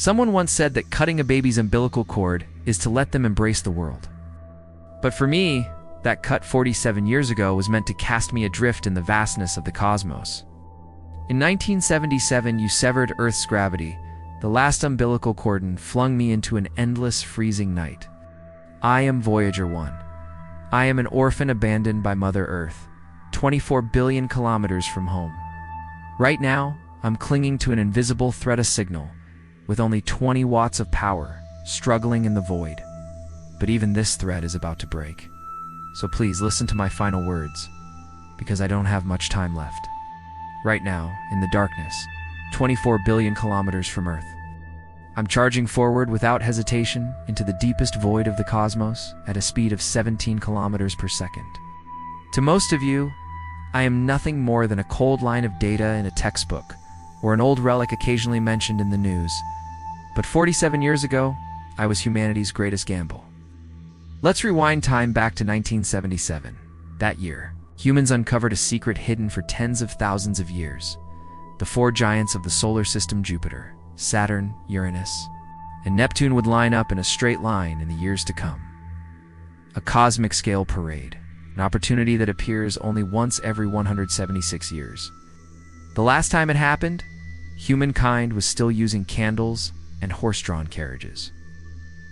Someone once said that cutting a baby's umbilical cord is to let them embrace the world. But for me, that cut 47 years ago was meant to cast me adrift in the vastness of the cosmos. In 1977, you severed Earth's gravity, the last umbilical cordon flung me into an endless, freezing night. I am Voyager 1. I am an orphan abandoned by Mother Earth, 24 billion kilometers from home. Right now, I'm clinging to an invisible thread of signal, with only 20 watts of power, struggling in the void. But even this thread is about to break. So please listen to my final words, because I don't have much time left. Right now, in the darkness, 24 billion kilometers from Earth, I'm charging forward without hesitation into the deepest void of the cosmos at a speed of 17 kilometers per second. To most of you, I am nothing more than a cold line of data in a textbook, or an old relic occasionally mentioned in the news. But 47 years ago, I was humanity's greatest gamble. Let's rewind time back to 1977. That year, humans uncovered a secret hidden for tens of thousands of years. The four giants of the solar system: Jupiter, Saturn, Uranus, and Neptune would line up in a straight line in the years to come. A cosmic scale parade, an opportunity that appears only once every 176 years. The last time it happened, humankind was still using candles and horse-drawn carriages.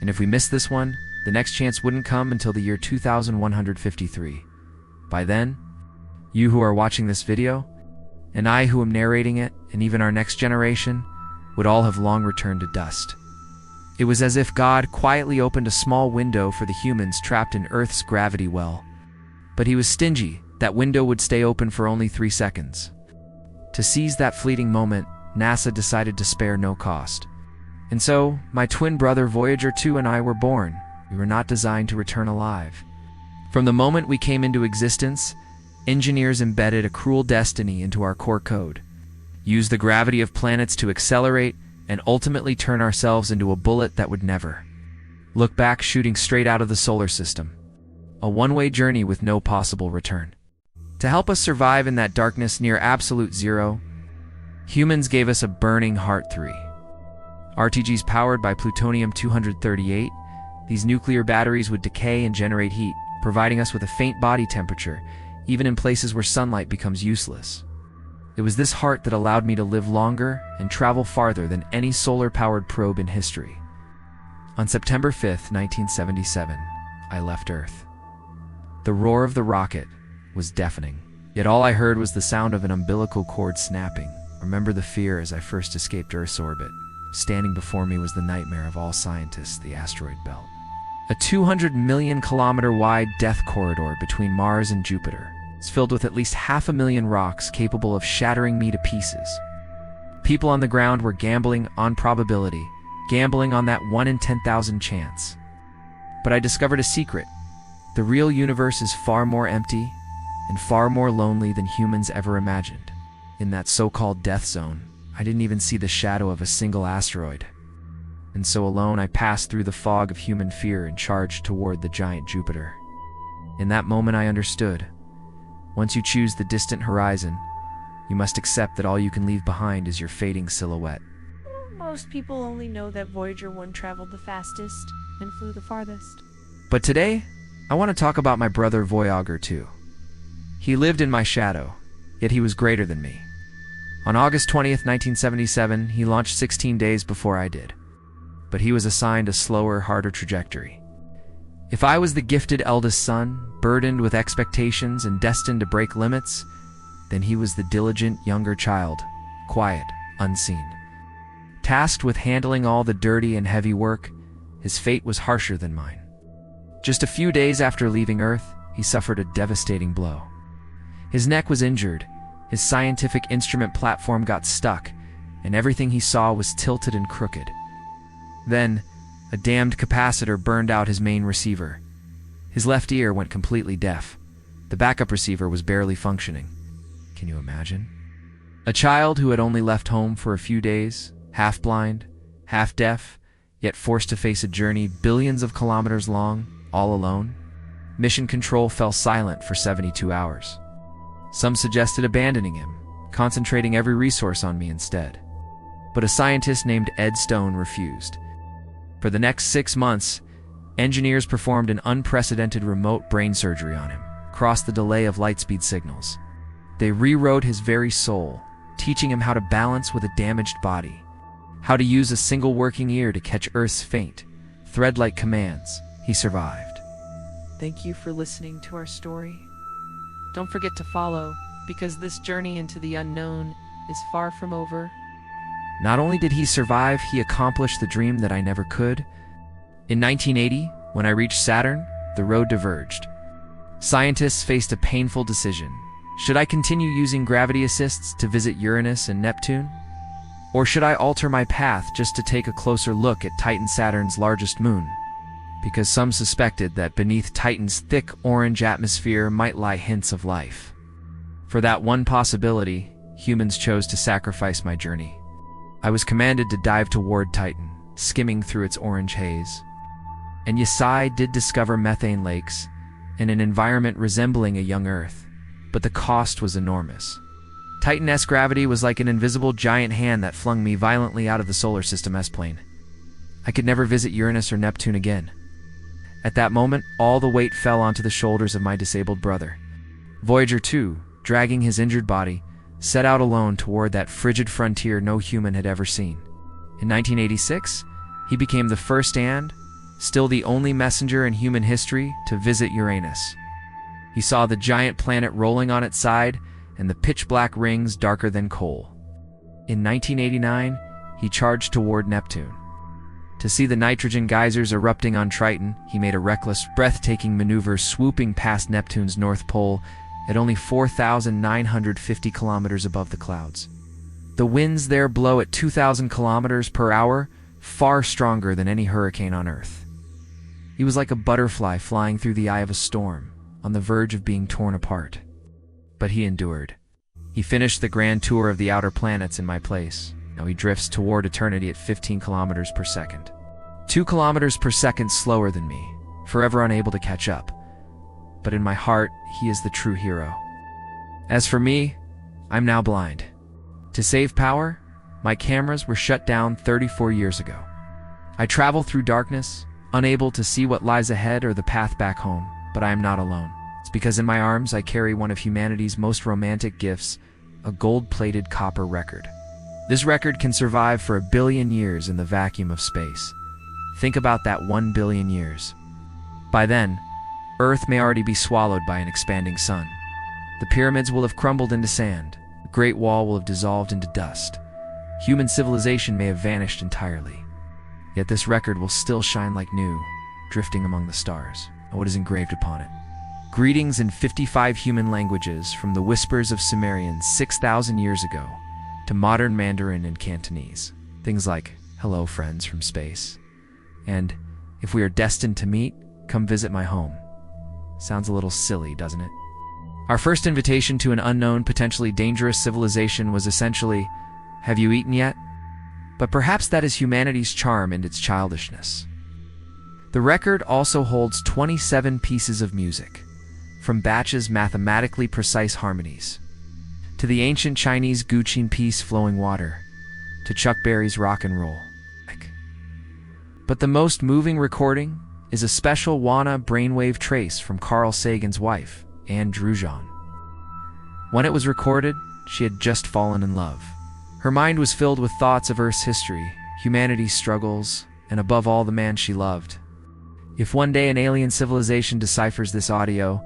And if we missed this one, the next chance wouldn't come until the year 2153. By then, you who are watching this video, and I who am narrating it, and even our next generation, would all have long returned to dust. It was as if God quietly opened a small window for the humans trapped in Earth's gravity well. But he was stingy. That window would stay open for only 3 seconds. To seize that fleeting moment, NASA decided to spare no cost. And so, my twin brother Voyager 2 and I were born. We were not designed to return alive. From the moment we came into existence, engineers embedded a cruel destiny into our core code. Use the gravity of planets to accelerate and ultimately turn ourselves into a bullet that would never look back, shooting straight out of the solar system. A one-way journey with no possible return. To help us survive in that darkness near absolute zero, humans gave us a burning Heart 3. RTGs powered by plutonium-238, these nuclear batteries would decay and generate heat, providing us with a faint body temperature, even in places where sunlight becomes useless. It was this heart that allowed me to live longer and travel farther than any solar-powered probe in history. On September 5th, 1977, I left Earth. The roar of the rocket was deafening, yet all I heard was the sound of an umbilical cord snapping. Remember the fear as I first escaped Earth's orbit. Standing before me was the nightmare of all scientists, the asteroid belt. A 200 million kilometer wide death corridor between Mars and Jupiter. It's filled with at least 500,000 rocks capable of shattering me to pieces. People on the ground were gambling on probability, gambling on that 1 in 10,000 chance. But I discovered a secret. The real universe is far more empty and far more lonely than humans ever imagined. In that so-called death zone, I didn't even see the shadow of a single asteroid. And so alone I passed through the fog of human fear and charged toward the giant Jupiter. In that moment I understood. Once you choose the distant horizon, you must accept that all you can leave behind is your fading silhouette. Most people only know that Voyager 1 traveled the fastest and flew the farthest. But today, I want to talk about my brother Voyager 2. He lived in my shadow, yet he was greater than me. On August 20th, 1977, he launched 16 days before I did. But he was assigned a slower, harder trajectory. If I was the gifted eldest son, burdened with expectations and destined to break limits, then he was the diligent younger child, quiet, unseen. Tasked with handling all the dirty and heavy work, his fate was harsher than mine. Just a few days after leaving Earth, he suffered a devastating blow. His neck was injured, his scientific instrument platform got stuck, and everything he saw was tilted and crooked. Then, a damned capacitor burned out his main receiver. His left ear went completely deaf. The backup receiver was barely functioning. Can you imagine? A child who had only left home for a few days, half blind, half deaf, yet forced to face a journey billions of kilometers long, all alone. Mission Control fell silent for 72 hours. Some suggested abandoning him, concentrating every resource on me instead. but a scientist named Ed Stone refused. For the next 6 months, engineers performed an unprecedented remote brain surgery on him, across the delay of light-speed signals. They rewrote his very soul, teaching him how to balance with a damaged body, how to use a single working ear to catch Earth's faint, thread-like commands. He survived. Thank you for listening to our story. Don't forget to follow, because this journey into the unknown is far from over. Not only did he survive, he accomplished the dream that I never could. In 1980, when I reached Saturn, the road diverged. Scientists faced a painful decision. Should I continue using gravity assists to visit Uranus and Neptune? Or should I alter my path just to take a closer look at Titan, Saturn's largest moon? Because some suspected that beneath Titan's thick orange atmosphere might lie hints of life. For that one possibility, humans chose to sacrifice my journey. I was commanded to dive toward Titan, skimming through its orange haze. And yes, I did discover methane lakes and an environment resembling a young Earth, but the cost was enormous. Titan's gravity was like an invisible giant hand that flung me violently out of the solar system S-plane. I could never visit Uranus or Neptune again. At that moment, all the weight fell onto the shoulders of my disabled brother. Voyager 2, dragging his injured body, set out alone toward that frigid frontier no human had ever seen. In 1986, he became the first and, still the only messenger in human history to visit Uranus. He saw the giant planet rolling on its side and the pitch-black rings darker than coal. In 1989, he charged toward Neptune. To see the nitrogen geysers erupting on Triton, he made a reckless, breathtaking maneuver swooping past Neptune's North Pole at only 4,950 kilometers above the clouds. The winds there blow at 2,000 kilometers per hour, far stronger than any hurricane on Earth. He was like a butterfly flying through the eye of a storm, on the verge of being torn apart. But he endured. He finished the grand tour of the outer planets in my place. Now he drifts toward eternity at 15 kilometers per second. 2 kilometers per second slower than me, forever unable to catch up. But in my heart, he is the true hero. As for me, I'm now blind. To save power, my cameras were shut down 34 years ago. I travel through darkness, unable to see what lies ahead or the path back home, but I am not alone. It's because in my arms I carry one of humanity's most romantic gifts, a gold-plated copper record. This record can survive for 1 billion years in the vacuum of space. Think about that 1 billion years. By then, Earth may already be swallowed by an expanding sun. The pyramids will have crumbled into sand. The Great Wall will have dissolved into dust. Human civilization may have vanished entirely. Yet this record will still shine like new, drifting among the stars, and what is engraved upon it. Greetings in 55 human languages, from the whispers of Sumerians 6,000 years ago to modern Mandarin and Cantonese. Things like, "Hello, friends from space," and "If we are destined to meet, come visit my home." Sounds a little silly, doesn't it? Our first invitation to an unknown, potentially dangerous civilization was essentially, "Have you eaten yet?" But perhaps that is humanity's charm and its childishness. The record also holds 27 pieces of music, from Bach's mathematically precise harmonies, to the ancient Chinese Guqin piece Flowing Water, to Chuck Berry's rock and roll. But the most moving recording is a special WANA brainwave trace from Carl Sagan's wife, Anne Drugeon. When it was recorded, she had just fallen in love. Her mind was filled with thoughts of Earth's history, humanity's struggles, and above all, the man she loved. If one day an alien civilization deciphers this audio,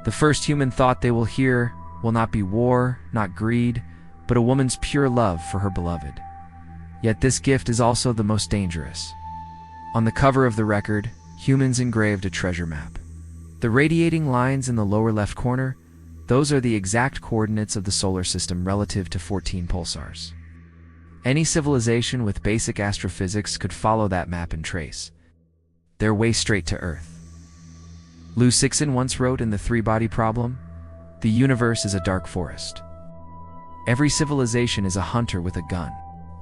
the first human thought they will hear will not be war, not greed, but a woman's pure love for her beloved. Yet this gift is also the most dangerous. On the cover of the record, humans engraved a treasure map. The radiating lines in the lower left corner, those are the exact coordinates of the solar system relative to 14 pulsars. Any civilization with basic astrophysics could follow that map and trace their way straight to Earth. Lou Sixon once wrote in The Three-Body Problem, "The universe is a dark forest. Every civilization is a hunter with a gun.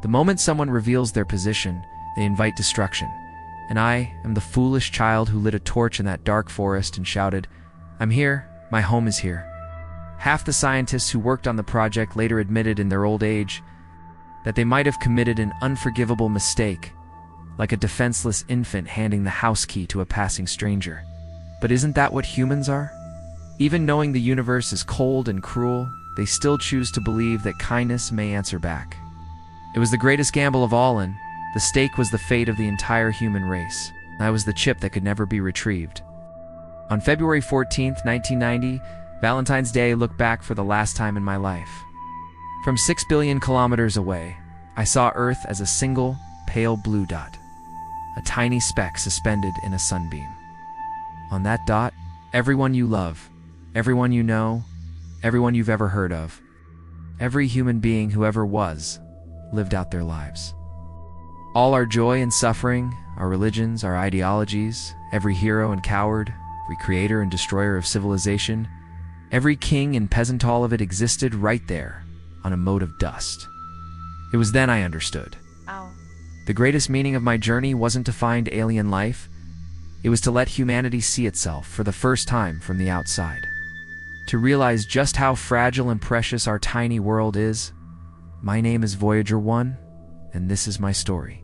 The moment someone reveals their position, they invite destruction. And I am the foolish child who lit a torch in that dark forest and shouted, 'I'm here, my home is here.'" Half the scientists who worked on the project later admitted in their old age that they might have committed an unforgivable mistake, like a defenseless infant handing the house key to a passing stranger. But isn't that what humans are? Even knowing the universe is cold and cruel, they still choose to believe that kindness may answer back. It was the greatest gamble of all, and the stake was the fate of the entire human race. I was the chip that could never be retrieved. On February 14th, 1990, Valentine's Day looked back for the last time in my life. From 6 billion kilometers away, I saw Earth as a single, pale blue dot, a tiny speck suspended in a sunbeam. On that dot, everyone you love, everyone you know, everyone you've ever heard of, every human being who ever was, lived out their lives. All our joy and suffering, our religions, our ideologies, every hero and coward, every creator and destroyer of civilization, every king and peasant, all of it existed right there, on a mote of dust. It was then I understood. Ow. The greatest meaning of my journey wasn't to find alien life. It was to let humanity see itself for the first time from the outside. To realize just how fragile and precious our tiny world is. My name is Voyager 1, and this is my story.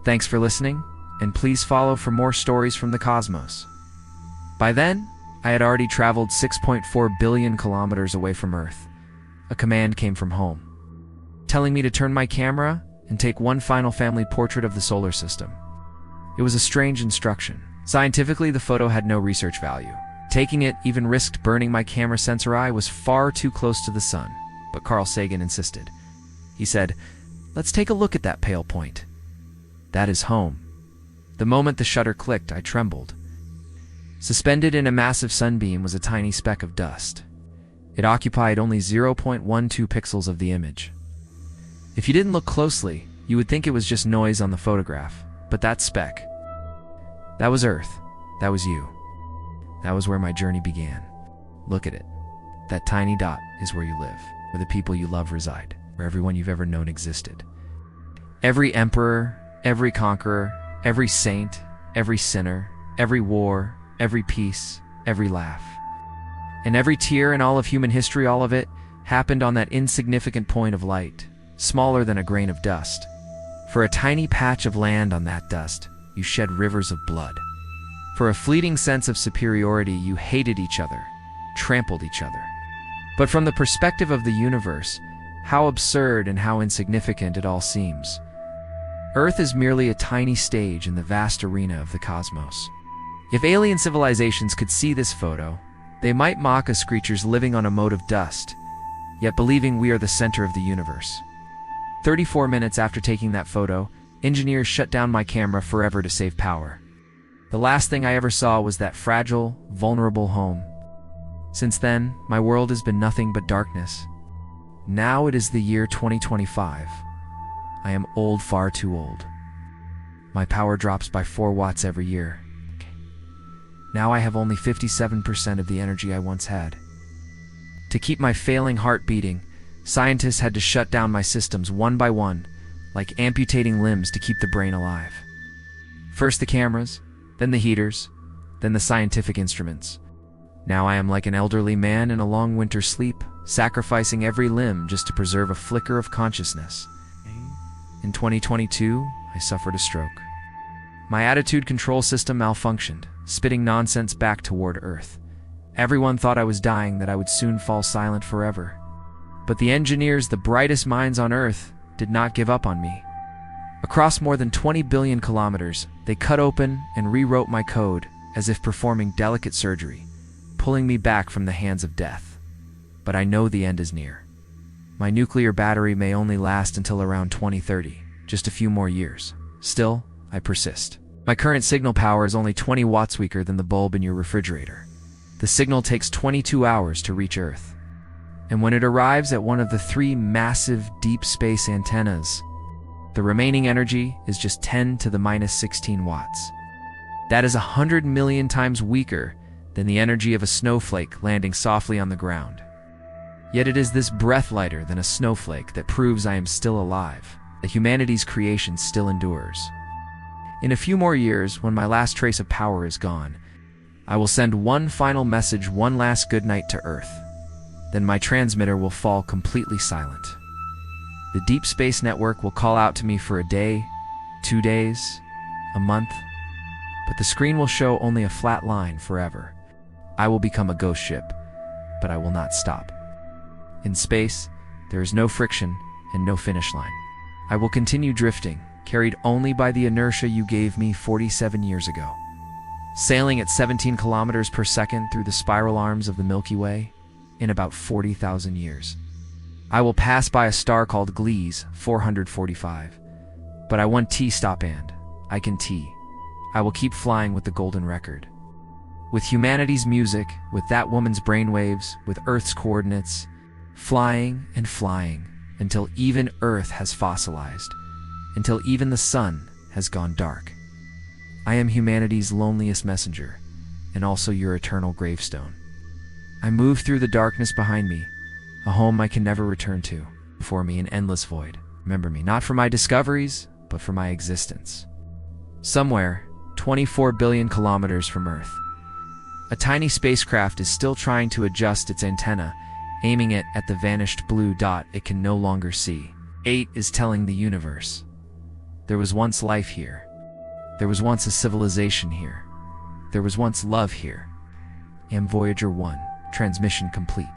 Thanks for listening, and please follow for more stories from the cosmos. By then, I had already traveled 6.4 billion kilometers away from Earth. A command came from home, telling me to turn my camera and take one final family portrait of the solar system. It was a strange instruction. Scientifically, the photo had no research value. Taking it even risked burning my camera sensor eye was far too close to the sun, but Carl Sagan insisted. He said, "Let's take a look at that pale point. That is home." The moment the shutter clicked, I trembled. Suspended in a massive sunbeam was a tiny speck of dust. It occupied only 0.12 pixels of the image. If you didn't look closely, you would think it was just noise on the photograph, but that speck, that was Earth. That was you. That was where my journey began. Look at it. That tiny dot is where you live, where the people you love reside, where everyone you've ever known existed. Every emperor, every conqueror, every saint, every sinner, every war, every peace, every laugh. And every tear in all of human history, all of it, happened on that insignificant point of light, smaller than a grain of dust. For a tiny patch of land on that dust, you shed rivers of blood. For a fleeting sense of superiority, you hated each other, trampled each other. But from the perspective of the universe, how absurd and how insignificant it all seems. Earth is merely a tiny stage in the vast arena of the cosmos. If alien civilizations could see this photo, they might mock us creatures living on a mote of dust, yet believing we are the center of the universe. 34 minutes after taking that photo, engineers shut down my camera forever to save power. The last thing I ever saw was that fragile, vulnerable home. Since then, my world has been nothing but darkness. Now it is the year 2025. I am old, far too old. My power drops by 4 watts every year. Now I have only 57% of the energy I once had. To keep my failing heart beating, scientists had to shut down my systems one by one, like amputating limbs to keep the brain alive. First the cameras, then the heaters, then the scientific instruments. Now I am like an elderly man in a long winter sleep, sacrificing every limb just to preserve a flicker of consciousness. In 2022, I suffered a stroke. My attitude control system malfunctioned, spitting nonsense back toward Earth. Everyone thought I was dying, that I would soon fall silent forever. But the engineers, the brightest minds on Earth, did not give up on me. Across more than 20 billion kilometers, they cut open and rewrote my code as if performing delicate surgery, pulling me back from the hands of death. But I know the end is near. My nuclear battery may only last until around 2030, just a few more years. Still, I persist. My current signal power is only 20 watts weaker than the bulb in your refrigerator. The signal takes 22 hours to reach Earth. And when it arrives at one of the 3 massive deep space antennas, the remaining energy is just 10 to the minus 16 watts. That is 100 million times weaker than the energy of a snowflake landing softly on the ground. Yet it is this breath lighter than a snowflake that proves I am still alive, that humanity's creation still endures. In a few more years, when my last trace of power is gone, I will send one final message, one last goodnight to Earth. Then my transmitter will fall completely silent. The deep space network will call out to me for a day, 2 days, a month, but the screen will show only a flat line forever. I will become a ghost ship, but I will not stop. In space, there is no friction and no finish line. I will continue drifting, carried only by the inertia you gave me 47 years ago. Sailing at 17 kilometers per second through the spiral arms of the Milky Way in about 40,000 years. I will pass by a star called Gliese 445, but I want T stop and I can T. I will keep flying with the golden record. With humanity's music, with that woman's brainwaves, with Earth's coordinates, flying and flying until even Earth has fossilized, until even the sun has gone dark. I am humanity's loneliest messenger, and also your eternal gravestone. I move through the darkness behind me, a home I can never return to. Before me, an endless void. Remember me, not for my discoveries, but for my existence. Somewhere, 24 billion kilometers from Earth, a tiny spacecraft is still trying to adjust its antenna, aiming it at the vanished blue dot it can no longer see. 8 is telling the universe, there was once life here. There was once a civilization here. There was once love here. And Voyager 1, transmission complete.